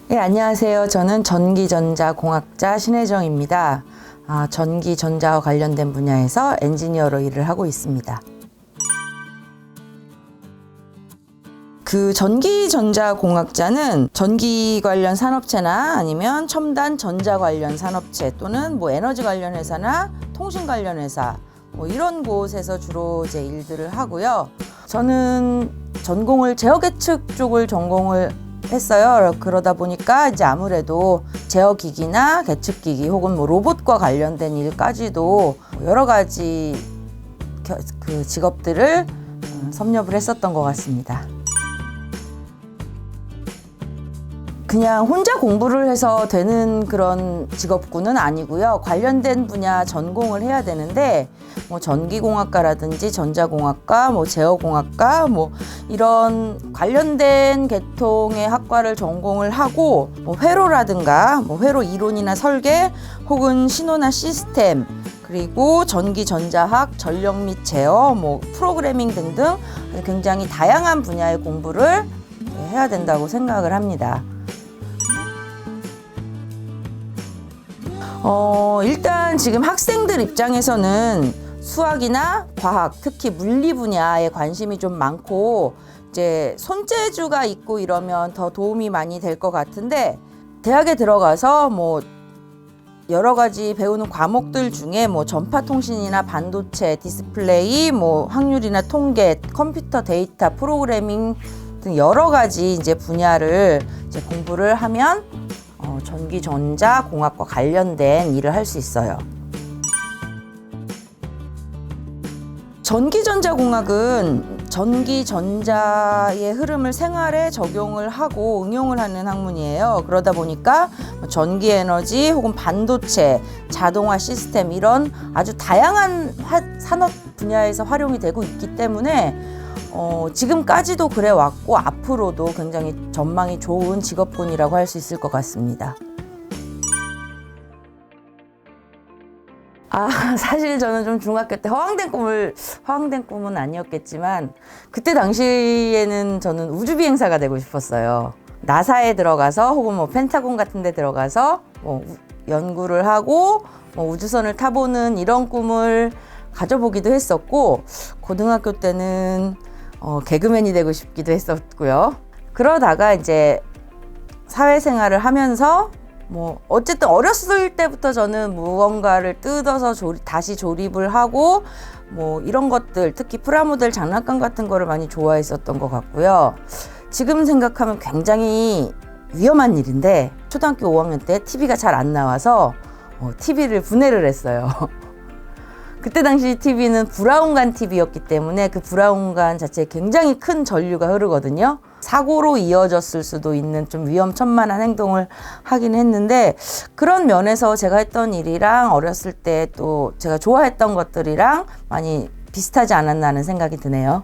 네, 안녕하세요. 저는 전기전자공학자 신혜정입니다. 전기전자와 관련된 분야에서 엔지니어로 일을 하고 있습니다. 그 전기전자공학자는 전기 관련 산업체나 아니면 첨단 전자 관련 산업체 또는 에너지 관련 회사나 통신 관련 회사 이런 곳에서 주로 이제 일들을 하고요. 저는 전공을 제어계측 쪽을 전공을 했어요. 그러다 보니까 이제 아무래도 제어기기나 계측기기 혹은 로봇과 관련된 일까지도 여러 가지 그 직업들을 섭렵을 했었던 것 같습니다. 그냥 혼자 공부를 해서 되는 그런 직업군은 아니고요. 관련된 분야 전공을 해야 되는데 전기공학과라든지 전자공학과, 제어공학과 이런 관련된 계통의 학과를 전공을 하고 회로라든가 회로 이론이나 설계 혹은 신호나 시스템 그리고 전기전자학, 전력 및 제어, 프로그래밍 등등 굉장히 다양한 분야의 공부를 해야 된다고 생각을 합니다. 일단 지금 학생들 입장에서는 수학이나 과학, 특히 물리 분야에 관심이 좀 많고 이제 손재주가 있고 이러면 더 도움이 많이 될 것 같은데 대학에 들어가서 여러 가지 배우는 과목들 중에 전파통신이나 반도체, 디스플레이, 확률이나 통계, 컴퓨터 데이터, 프로그래밍 등 여러 가지 이제 분야를 이제 공부를 하면 전기전자공학과 관련된 일을 할 수 있어요. 전기전자공학은 전기전자의 흐름을 생활에 적용을 하고 응용을 하는 학문이에요. 그러다 보니까 전기에너지 혹은 반도체, 자동화 시스템 이런 아주 다양한 산업 분야에서 활용이 되고 있기 때문에 지금까지도 그래 왔고 앞으로도 굉장히 전망이 좋은 직업군이라고 할 수 있을 것 같습니다. 사실 저는 좀 중학교 때 허황된 꿈은 아니었겠지만 그때 당시에는 저는 우주비행사가 되고 싶었어요. 나사에 들어가서 혹은 펜타곤 같은 데 들어가서 연구를 하고 우주선을 타보는 이런 꿈을 가져보기도 했었고 고등학교 때는 개그맨이 되고 싶기도 했었고요. 그러다가 이제 사회생활을 하면서 어쨌든 어렸을 때부터 저는 무언가를 뜯어서 다시 조립을 하고 이런 것들 특히 프라모델 장난감 같은 거를 많이 좋아했었던 것 같고요. 지금 생각하면 굉장히 위험한 일인데 초등학교 5학년 때 TV가 잘 안 나와서 TV를 분해를 했어요. 그때 당시 TV는 브라운관 TV였기 때문에 그 브라운관 자체에 굉장히 큰 전류가 흐르거든요. 사고로 이어졌을 수도 있는 좀 위험천만한 행동을 하긴 했는데 그런 면에서 제가 했던 일이랑 어렸을 때 또 제가 좋아했던 것들이랑 많이 비슷하지 않았나 하는 생각이 드네요.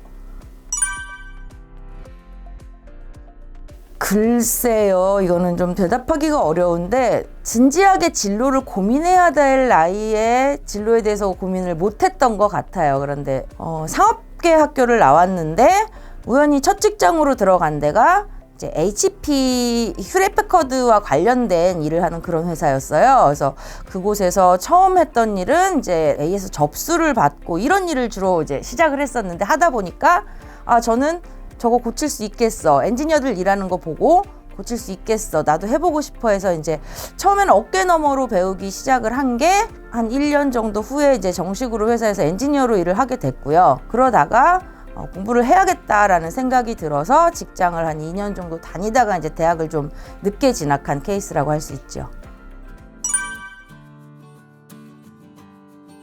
글쎄요, 이거는 좀 대답하기가 어려운데 진지하게 진로를 고민해야 될 나이에 진로에 대해서 고민을 못했던 것 같아요. 그런데 상업계 학교를 나왔는데 우연히 첫 직장으로 들어간 데가 이제 HP 휴레패커드와 관련된 일을 하는 그런 회사였어요. 그래서 그곳에서 처음 했던 일은 이제 A에서 접수를 받고 이런 일을 주로 이제 시작을 했었는데 하다 보니까 저는 저거 고칠 수 있겠어. 엔지니어들 일하는 거 보고 고칠 수 있겠어. 나도 해보고 싶어 해서 이제 처음에는 어깨너머로 배우기 시작을 한 게 한 1년 정도 후에 이제 정식으로 회사에서 엔지니어로 일을 하게 됐고요. 그러다가 공부를 해야겠다라는 생각이 들어서 직장을 한 2년 정도 다니다가 이제 대학을 좀 늦게 진학한 케이스라고 할 수 있죠.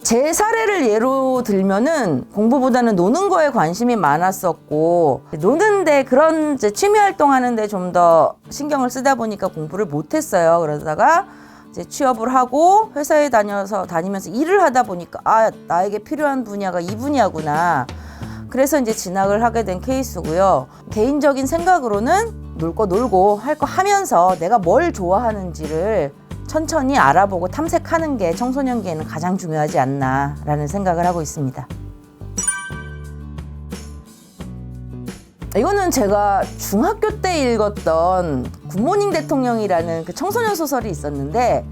제 사례를 예로 들면은 공부보다는 노는 거에 관심이 많았었고 노는데 그런 이제 취미 활동하는데 좀 더 신경을 쓰다 보니까 공부를 못했어요. 그러다가 이제 취업을 하고 회사에 다니면서 일을 하다 보니까 나에게 필요한 분야가 이 분야구나. 그래서 이제 진학을 하게 된 케이스고요. 개인적인 생각으로는 놀 거 놀고 할 거 하면서 내가 뭘 좋아하는지를 천천히 알아보고 탐색하는 게 청소년기에는 가장 중요하지 않나라는 생각을 하고 있습니다. 이거는 제가 중학교 때 읽었던 굿모닝 대통령이라는 그 청소년 소설이 있었는데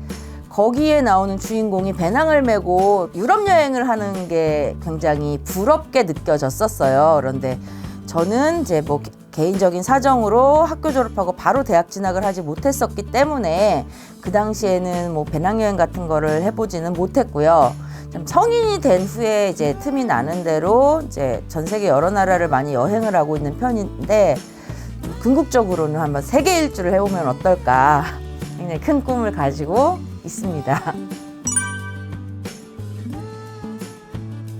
거기에 나오는 주인공이 배낭을 메고 유럽 여행을 하는 게 굉장히 부럽게 느껴졌었어요. 그런데 저는 이제 뭐 개인적인 사정으로 학교 졸업하고 바로 대학 진학을 하지 못했었기 때문에 그 당시에는 뭐 배낭여행 같은 거를 해보지는 못했고요. 좀 성인이 된 후에 이제 틈이 나는 대로 이제 전 세계 여러 나라를 많이 여행을 하고 있는 편인데 궁극적으로는 한번 세계 일주를 해보면 어떨까 굉장히 큰 꿈을 가지고 있습니다.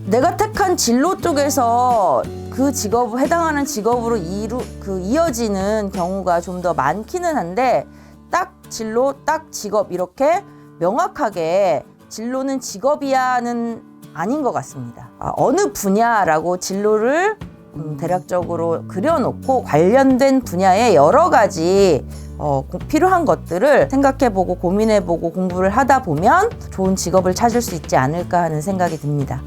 내가 택한 진로 쪽에서 그 직업 해당하는 직업으로 이어지는 경우가 좀 더 많기는 한데 딱 진로, 딱 직업 이렇게 명확하게 진로는 직업이야는 아닌 것 같습니다. 어느 분야라고 진로를 대략적으로 그려놓고 관련된 분야의 여러 가지 필요한 것들을 생각해보고 고민해보고 공부를 하다 보면 좋은 직업을 찾을 수 있지 않을까 하는 생각이 듭니다.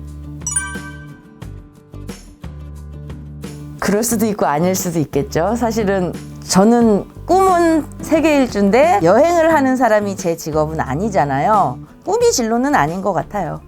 그럴 수도 있고 아닐 수도 있겠죠. 사실은 저는 꿈은 세계 일주인데 여행을 하는 사람이 제 직업은 아니잖아요. 꿈이 진로는 아닌 것 같아요.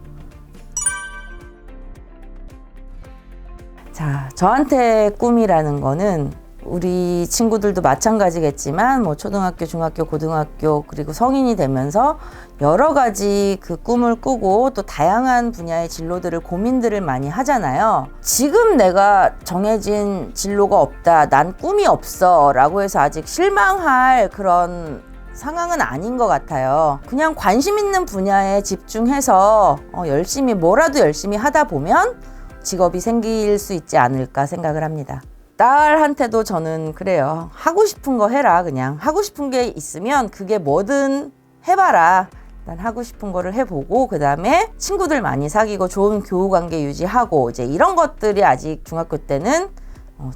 자, 저한테 꿈이라는 거는 우리 친구들도 마찬가지겠지만 뭐 초등학교, 중학교, 고등학교 그리고 성인이 되면서 여러 가지 그 꿈을 꾸고 또 다양한 분야의 진로들을 고민들을 많이 하잖아요. 지금 내가 정해진 진로가 없다, 난 꿈이 없어 라고 해서 아직 실망할 그런 상황은 아닌 것 같아요. 그냥 관심 있는 분야에 집중해서 열심히 뭐라도 열심히 하다 보면 직업이 생길 수 있지 않을까 생각을 합니다. 딸한테도 저는 그래요. 하고 싶은 거 해라. 그냥 하고 싶은 게 있으면 그게 뭐든 해봐라. 난 하고 싶은 거를 해보고 그 다음에 친구들 많이 사귀고 좋은 교우관계 유지하고 이제 이런 것들이 아직 중학교 때는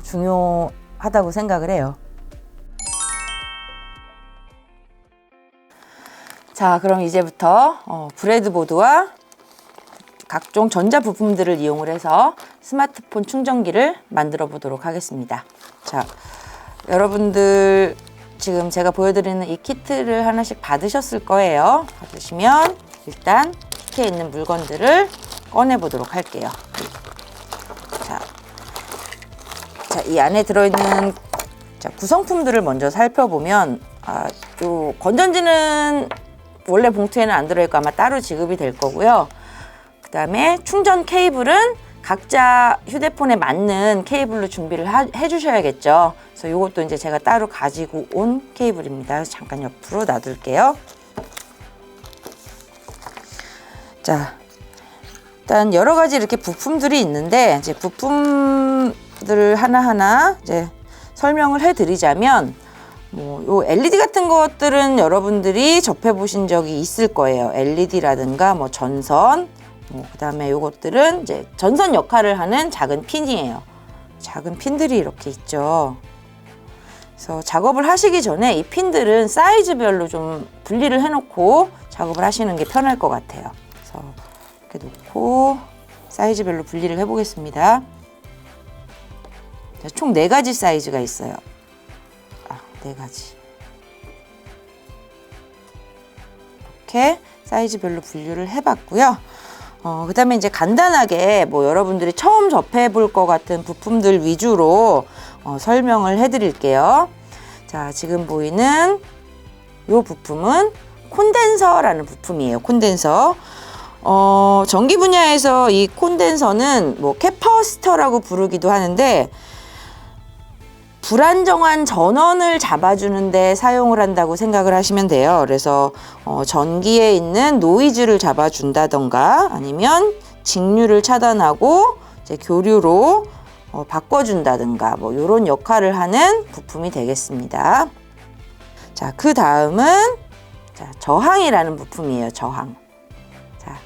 중요하다고 생각을 해요. 자, 그럼 이제부터 브레드보드와 각종 전자부품들을 이용을 해서 스마트폰 충전기를 만들어 보도록 하겠습니다. 자, 여러분들 지금 제가 보여드리는 이 키트를 하나씩 받으셨을 거예요. 받으시면 일단 키트에 있는 물건들을 꺼내 보도록 할게요. 자, 이 안에 들어있는 구성품들을 먼저 살펴보면 요 건전지는 원래 봉투에는 안 들어있고 아마 따로 지급이 될 거고요. 그 다음에 충전 케이블은 각자 휴대폰에 맞는 케이블로 준비를 해 주셔야겠죠. 그래서 이것도 이제 제가 따로 가지고 온 케이블입니다. 잠깐 옆으로 놔둘게요. 자, 일단 여러 가지 이렇게 부품들이 있는데 이제 부품들을 하나하나 이제 설명을 해 드리자면 요 LED 같은 것들은 여러분들이 접해 보신 적이 있을 거예요. LED라든가 뭐 전선, 그 다음에 요것들은 이제 전선 역할을 하는 작은 핀이에요. 작은 핀들이 이렇게 있죠. 그래서 작업을 하시기 전에 이 핀들은 사이즈별로 좀 분리를 해놓고 작업을 하시는 게 편할 것 같아요. 그래서 이렇게 놓고 사이즈별로 분리를 해보겠습니다. 총 4가지 사이즈가 있어요. 4가지. 이렇게 사이즈별로 분류를 해봤고요. 그 다음에 이제 간단하게 뭐 여러분들이 처음 접해 볼 것 같은 부품들 위주로 설명을 해 드릴게요. 자, 지금 보이는 이 부품은 콘덴서라는 부품이에요. 콘덴서. 전기 분야에서 이 콘덴서는 뭐 캐퍼시터라고 부르기도 하는데 불안정한 전원을 잡아주는 데 사용을 한다고 생각을 하시면 돼요. 그래서 전기에 있는 노이즈를 잡아준다던가 아니면 직류를 차단하고 이제 교류로 바꿔준다든가 뭐 이런 역할을 하는 부품이 되겠습니다. 자, 그 다음은 저항이라는 부품이에요. 저항. 자,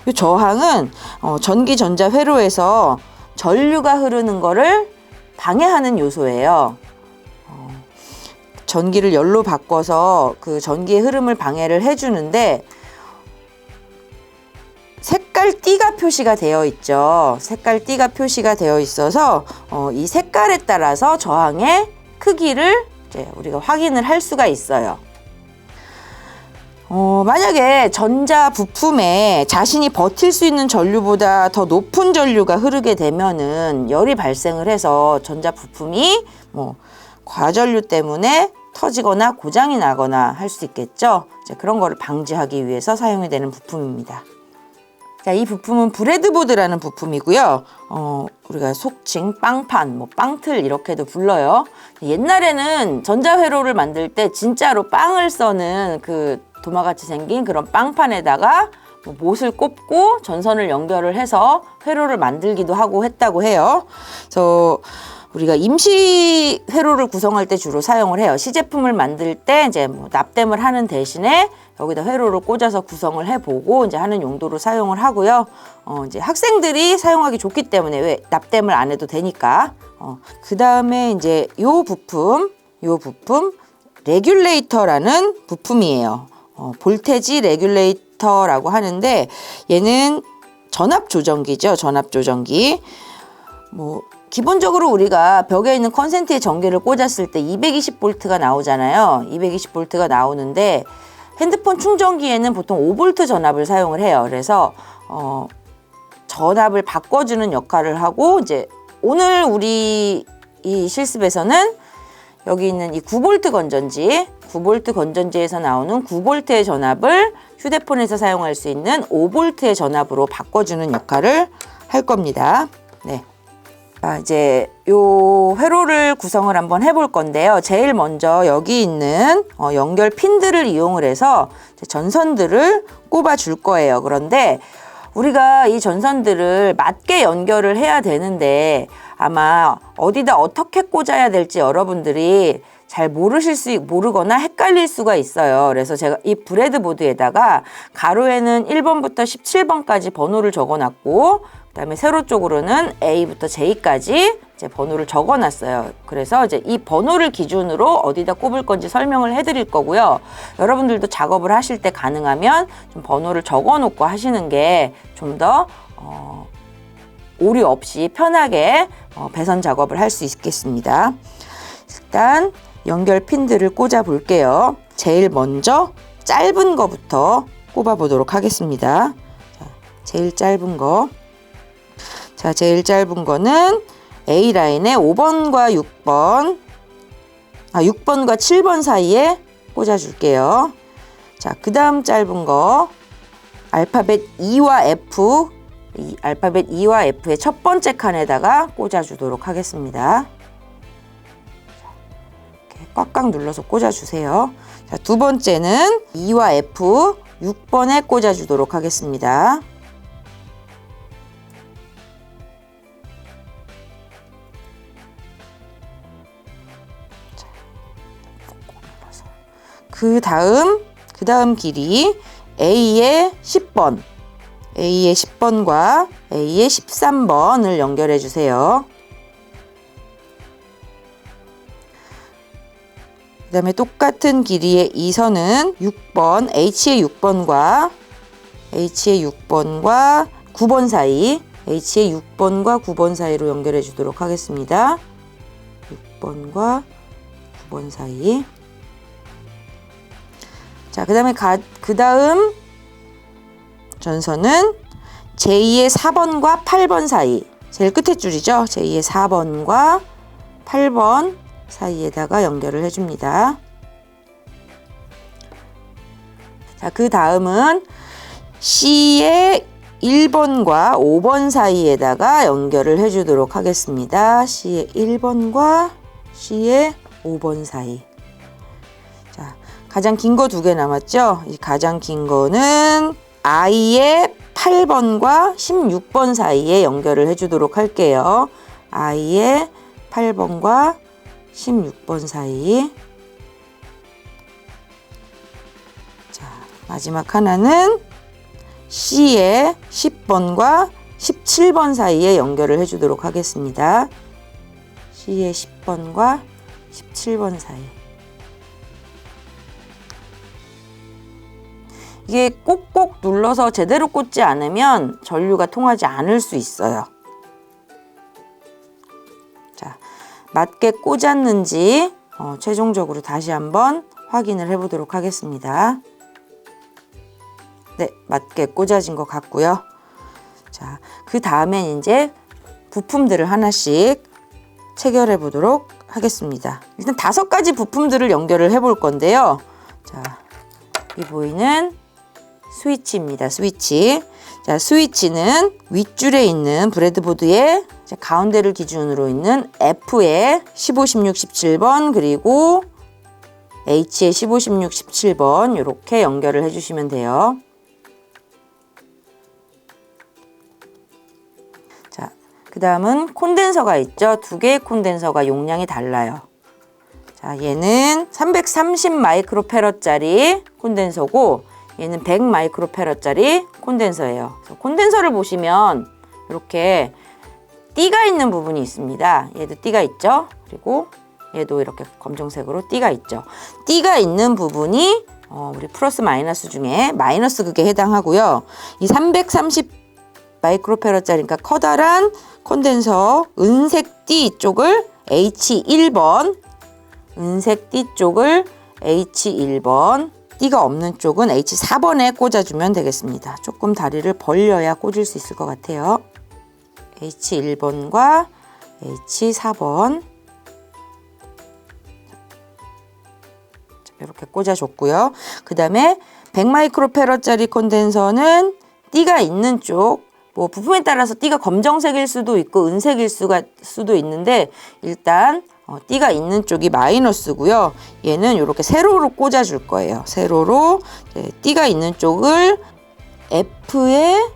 이 저항은 전기 전자 회로에서 전류가 흐르는 거를 방해하는 요소예요. 전기를 열로 바꿔서 그 전기의 흐름을 방해를 해주는데 색깔 띠가 표시가 되어 있죠. 색깔 띠가 표시가 되어 있어서 이 색깔에 따라서 저항의 크기를 이제 우리가 확인을 할 수가 있어요. 만약에 전자 부품에 자신이 버틸 수 있는 전류보다 더 높은 전류가 흐르게 되면은 열이 발생을 해서 전자 부품이 과전류 때문에 터지거나 고장이 나거나 할 수 있겠죠. 그런 거를 방지하기 위해서 사용이 되는 부품입니다. 자, 이 부품은 브레드보드라는 부품이고요. 우리가 속칭 빵판, 빵틀 이렇게도 불러요. 옛날에는 전자회로를 만들 때 진짜로 빵을 써는 그 도마같이 생긴 그런 빵판에다가 못을 꼽고 전선을 연결을 해서 회로를 만들기도 하고 했다고 해요. 그래서 우리가 임시 회로를 구성할 때 주로 사용을 해요. 시제품을 만들 때 이제 납땜을 하는 대신에 여기다 회로를 꽂아서 구성을 해보고 이제 하는 용도로 사용을 하고요. 이제 학생들이 사용하기 좋기 때문에 왜 납땜을 안 해도 되니까. 그 다음에 이제 요 부품 레귤레이터라는 부품이에요. 볼테지 레귤레이터라고 하는데 얘는 전압 조정기죠. 전압 조정기. 기본적으로 우리가 벽에 있는 컨센트에 전기를 꽂았을 때 220V가 나오잖아요. 220V가 나오는데 핸드폰 충전기에는 보통 5V 전압을 사용을 해요. 그래서 전압을 바꿔주는 역할을 하고 이제 오늘 우리 이 실습에서는 여기 있는 이 9V 건전지, 9V 건전지에서 나오는 9V의 전압을 휴대폰에서 사용할 수 있는 5V의 전압으로 바꿔주는 역할을 할 겁니다. 네. 이제 요 회로를 구성을 한번 해볼 건데요. 제일 먼저 여기 있는 연결 핀들을 이용을 해서 전선들을 꼽아 줄 거예요. 그런데 우리가 이 전선들을 맞게 연결을 해야 되는데 아마 어디다 어떻게 꽂아야 될지 여러분들이 잘 모르거나 헷갈릴 수가 있어요. 그래서 제가 이 브레드보드에다가 가로에는 1번부터 17번까지 번호를 적어놨고 그다음에 세로 쪽으로는 A부터 J까지 이제 번호를 적어놨어요. 그래서 이제 이 번호를 기준으로 어디다 꼽을 건지 설명을 해드릴 거고요. 여러분들도 작업을 하실 때 가능하면 좀 번호를 적어놓고 하시는 게 좀 더 오류 없이 편하게 배선 작업을 할 수 있겠습니다. 일단 연결 핀들을 꽂아 볼게요. 제일 먼저 짧은 거부터 꼽아 보도록 하겠습니다. 제일 짧은 거. 자, 제일 짧은 거는 A라인에 5번과 6번과 7번 사이에 꽂아 줄게요. 자, 그 다음 짧은 거 알파벳 E와 F, 이 알파벳 E와 F의 첫 번째 칸에다가 꽂아 주도록 하겠습니다. 이렇게 꽉꽉 눌러서 꽂아 주세요. 자, 두 번째는 E와 F 6번에 꽂아 주도록 하겠습니다. 그 다음 길이 A의 10번, A의 10번과 A의 13번을 연결해 주세요. 그 다음에 똑같은 길이의 이 선은 6번, H의 6번과 9번 사이, H의 6번과 9번 사이로 연결해 주도록 하겠습니다. 6번과 9번 사이. 자, 그 다음 전선은 제2의 4번과 8번 사이, 제일 끝에 줄이죠. 제2의 4번과 8번 사이에다가 연결을 해줍니다. 자, 그 다음은 C의 1번과 5번 사이에다가 연결을 해주도록 하겠습니다. C의 1번과 C의 5번 사이. 자, 가장 긴 거 2개 남았죠? 이 가장 긴 거는 I의 8번과 16번 사이에 연결을 해주도록 할게요. I의 8번과 16번 사이. 자, 마지막 하나는 C의 10번과 17번 사이에 연결을 해주도록 하겠습니다. C의 10번과 17번 사이. 이게 꼭꼭 눌러서 제대로 꽂지 않으면 전류가 통하지 않을 수 있어요. 자, 맞게 꽂았는지 최종적으로 다시 한번 확인을 해 보도록 하겠습니다. 네, 맞게 꽂아진 것 같고요. 자, 그 다음엔 이제 부품들을 하나씩 체결해 보도록 하겠습니다. 일단 5가지 부품들을 연결을 해 볼 건데요. 자, 이 보이는 스위치입니다. 스위치. 자, 스위치는 윗줄에 있는 브레드보드의 가운데를 기준으로 있는 F에 15, 16, 17번 그리고 H에 15, 16, 17번 이렇게 연결을 해주시면 돼요. 자, 그 다음은 콘덴서가 있죠. 2개의 콘덴서가 용량이 달라요. 자, 얘는 330 마이크로패럿짜리 콘덴서고 얘는 100 마이크로패럿짜리 콘덴서예요. 콘덴서를 보시면 이렇게 띠가 있는 부분이 있습니다. 얘도 띠가 있죠. 그리고 얘도 이렇게 검정색으로 띠가 있죠. 띠가 있는 부분이 우리 플러스 마이너스 중에 마이너스 극에 해당하고요. 이 330 마이크로패럿짜리니까 커다란 콘덴서 은색 띠 쪽을 H1번, 은색 띠 쪽을 H1번, 띠가 없는 쪽은 H4번에 꽂아주면 되겠습니다. 조금 다리를 벌려야 꽂을 수 있을 것 같아요. H1번과 H4번 이렇게 꽂아줬고요. 그 다음에 100 마이크로패럿짜리 콘덴서는 띠가 있는 쪽, 뭐 부품에 따라서 띠가 검정색일 수도 있고 은색일 수도 있는데 일단 띠가 있는 쪽이 마이너스고요. 얘는 이렇게 세로로 꽂아줄 거예요. 세로로 띠가 있는 쪽을 F에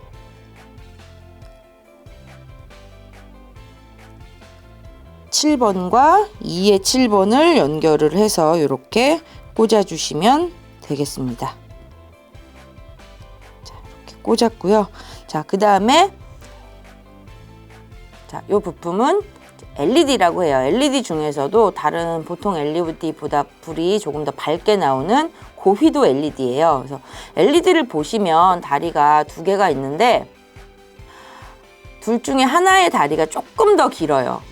7번과 2의 7번을 연결을 해서 이렇게 꽂아주시면 되겠습니다. 자, 이렇게 꽂았고요. 자, 그 다음에 자, 이 부품은 LED라고 해요. LED 중에서도 다른 보통 LED보다 불이 조금 더 밝게 나오는 고휘도 LED예요. 그래서 LED를 보시면 다리가 2개가 있는데 둘 중에 하나의 다리가 조금 더 길어요.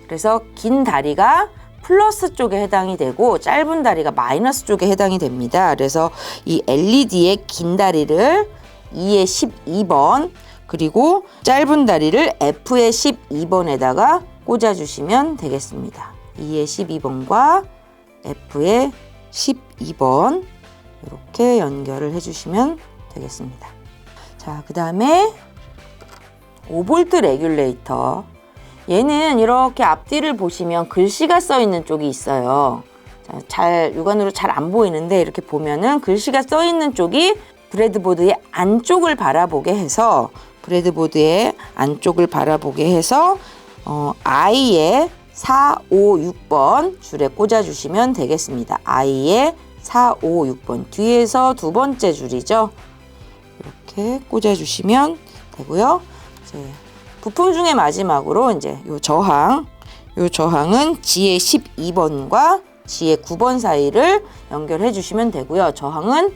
그래서 긴 다리가 플러스 쪽에 해당이 되고 짧은 다리가 마이너스 쪽에 해당이 됩니다. 그래서 이 LED의 긴 다리를 2의 12번 그리고 짧은 다리를 F의 12번에다가 꽂아주시면 되겠습니다. 2의 12번과 F의 12번 이렇게 연결을 해주시면 되겠습니다. 자, 그 다음에 5V 레귤레이터. 얘는 이렇게 앞뒤를 보시면 글씨가 써 있는 쪽이 있어요. 자, 육안으로 잘 안 보이는데 이렇게 보면은 글씨가 써 있는 쪽이 브레드보드의 안쪽을 바라보게 해서 I의 4, 5, 6번 줄에 꽂아주시면 되겠습니다. I의 4, 5, 6번 뒤에서 2번째 줄이죠. 이렇게 꽂아주시면 되고요. 이제 부품 중에 마지막으로 이제 요 저항은 G의 12번과 G의 9번 사이를 연결해 주시면 되고요. 저항은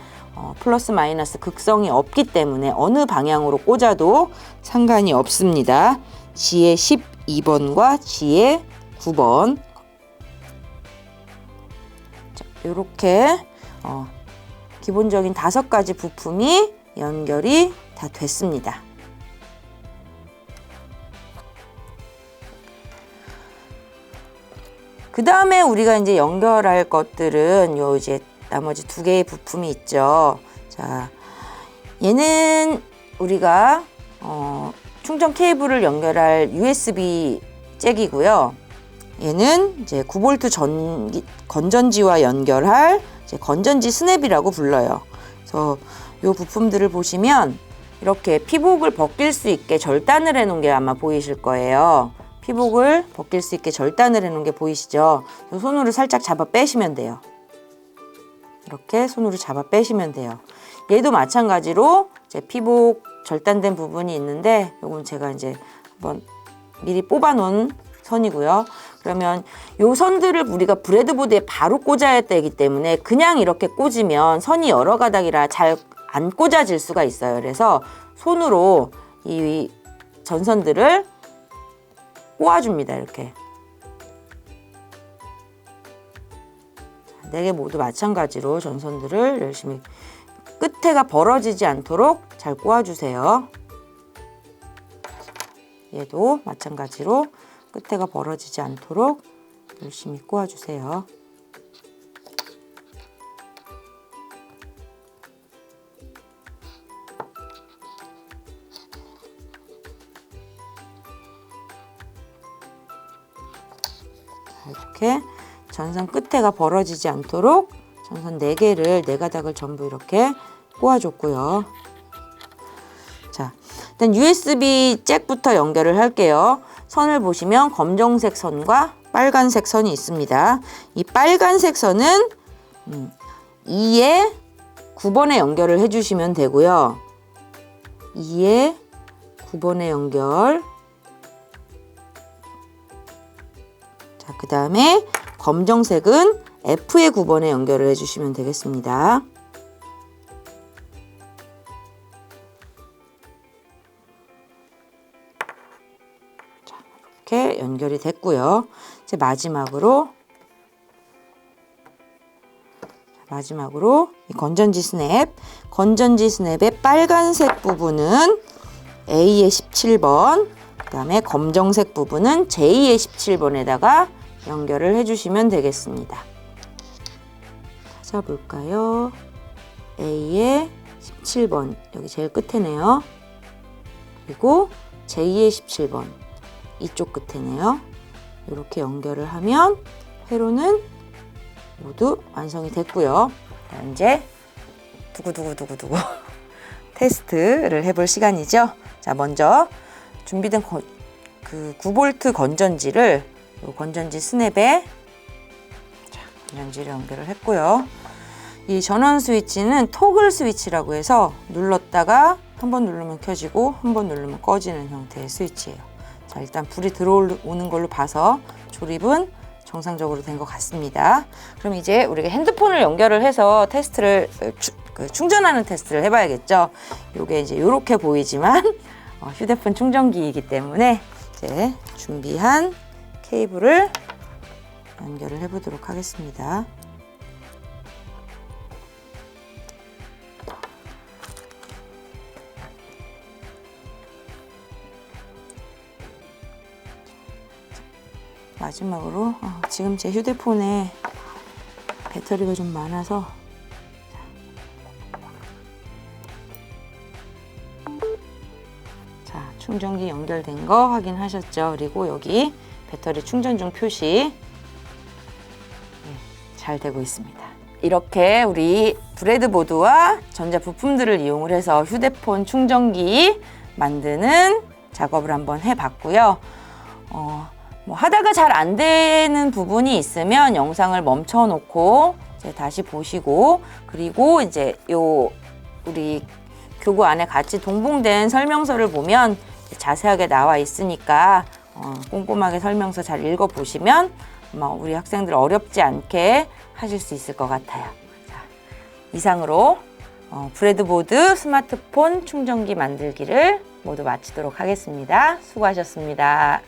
플러스 마이너스 극성이 없기 때문에 어느 방향으로 꽂아도 상관이 없습니다. G의 12번과 G의 9번 자, 이렇게 기본적인 5가지 부품이 연결이 다 됐습니다. 그 다음에 우리가 이제 연결할 것들은 요 이제 나머지 2개의 부품이 있죠. 자, 얘는 우리가 충전 케이블을 연결할 USB 잭이고요. 얘는 이제 9V 건전지와 연결할 이제 건전지 스냅이라고 불러요. 그래서 요 부품들을 보시면 이렇게 피복을 벗길 수 있게 절단을 해놓은 게 아마 보이실 거예요. 피복을 벗길 수 있게 절단을 해놓은 게 보이시죠? 손으로 살짝 잡아 빼시면 돼요. 이렇게 손으로 잡아 빼시면 돼요. 얘도 마찬가지로 이제 피복 절단된 부분이 있는데 요건 제가 이제 한번 미리 뽑아 놓은 선이고요. 그러면 요 선들을 우리가 브레드보드에 바로 꽂아야 되기 때문에 그냥 이렇게 꽂으면 선이 여러 가닥이라 잘 안 꽂아질 수가 있어요. 그래서 손으로 이 전선들을 꼬아줍니다. 이렇게. 4개 모두 마찬가지로 전선들을 열심히 끝에가 벌어지지 않도록 잘 꼬아주세요. 얘도 마찬가지로 끝에가 벌어지지 않도록 열심히 꼬아주세요. 이렇게 전선 끝에가 벌어지지 않도록 전선 4개를 4가닥을 전부 이렇게 꼬아줬고요. 자, 일단 USB 잭부터 연결을 할게요. 선을 보시면 검정색 선과 빨간색 선이 있습니다. 이 빨간색 선은 2에 9번에 연결을 해주시면 되고요. 2에 9번에 연결. 자, 그 다음에 검정색은 F의 9번에 연결을 해주시면 되겠습니다. 자, 이렇게 연결이 됐고요. 이제 마지막으로 이 건전지 스냅의 빨간색 부분은 A의 17번, 그 다음에 검정색 부분은 J의 17번에다가 연결을 해주시면 되겠습니다. 찾아볼까요? A의 17번, 여기 제일 끝에네요. 그리고 J의 17번, 이쪽 끝에네요. 이렇게 연결을 하면 회로는 모두 완성이 됐고요. 이제 두구두구두구두구 테스트를 해볼 시간이죠. 자, 먼저 준비된 그 9V 건전지를 건전지 스냅에 건전지를 연결을 했고요. 이 전원 스위치는 토글 스위치라고 해서 눌렀다가 한번 누르면 켜지고 한번 누르면 꺼지는 형태의 스위치예요. 자, 일단 불이 들어오는 걸로 봐서 조립은 정상적으로 된 것 같습니다. 그럼 이제 우리가 핸드폰을 연결을 해서 테스트를 충전하는 테스트를 해봐야겠죠. 이게 이제 이렇게 보이지만 휴대폰 충전기이기 때문에 이제 준비한 케이블을 연결을 해보도록 하겠습니다. 마지막으로 지금 제 휴대폰에 배터리가 좀 많아서 자, 충전기 연결된 거 확인하셨죠? 그리고 여기 배터리 충전 중 표시 잘 되고 있습니다. 이렇게 우리 브레드보드와 전자부품들을 이용을 해서 휴대폰 충전기 만드는 작업을 한번 해봤고요. 뭐 하다가 잘 안 되는 부분이 있으면 영상을 멈춰 놓고 이제 다시 보시고, 그리고 이제 우리 교구 안에 같이 동봉된 설명서를 보면 자세하게 나와 있으니까 꼼꼼하게 설명서 잘 읽어 보시면 우리 학생들 어렵지 않게 하실 수 있을 것 같아요. 자, 이상으로 브레드보드 스마트폰 충전기 만들기를 모두 마치도록 하겠습니다. 수고하셨습니다.